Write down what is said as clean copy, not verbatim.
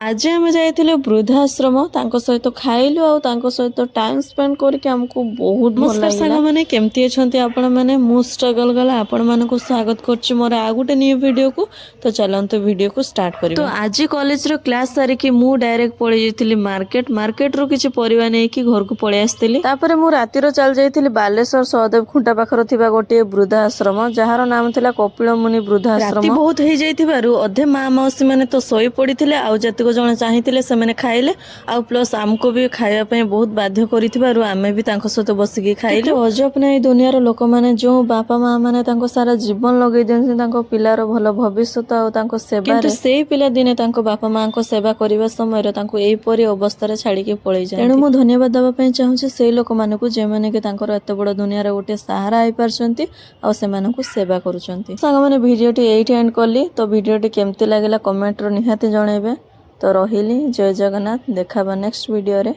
आज आम जाइए वृद्धाश्रम सहित खाइलु आउ सहित टाइम स्पेंड करके आमको बहुत नमस्कार सांग मैंने केमती अच्छा आपण मैंने मु स्ट्रगल गला आपण मान को स्वागत कर मोर आ गोटे न्यू वीडियो को। तो चलते वीडियो को स्टार्ट करिए। तो आज कॉलेज रो क्लास सारिकी मु डायरेक्ट पळै जाइतिली मार्केट रो किछि परिवा नै कि घर को पळै आस्तिली। तापर मु राती रो चल जाइतिली बालेश्वर सहदेव खुंटा पाखर थिबा गोटे वृद्धाश्रम जार नाम थिला कपिल मुनि वृद्धाश्रम। राती बहुत हे जाइतिबारु अधे मां मौसी माने तो सोई पड़िथिले आउ जतिको जण चाहिथिले से माने खाइले आउ प्लस आमको भी खाइबा पय बहुत बाध्य करिथिबारु आमे भी तांको सहित बसिकी खाइले। अजब नै दुनियार लोक माने जो बापा मां माने तांको सारा जीवन लगै देन तांको पिलार भलो भविष्यत आउ तांको सेवा किंतु सेही पिला दिने तांको बापा मां को सेवा करिबा समय रे तांको एई परि अवस्था रे छाडी के पळै जाय। एणु मु धन्यवाद दबा पय चाहू छी सेही लोक माने को जे माने के तांकर एते बड़ दुनियार गोटे सहारा आइ परछंती आउ से माने को सेवा करूछंती। संग माने वीडियोटी एइट एंड करली। तो वीडियोटी केमती लागिला कमेंट रो निहाती जणैबे। तो रहिली जय जगन्नाथ। देखाबा नेक्स्ट वीडियो रे।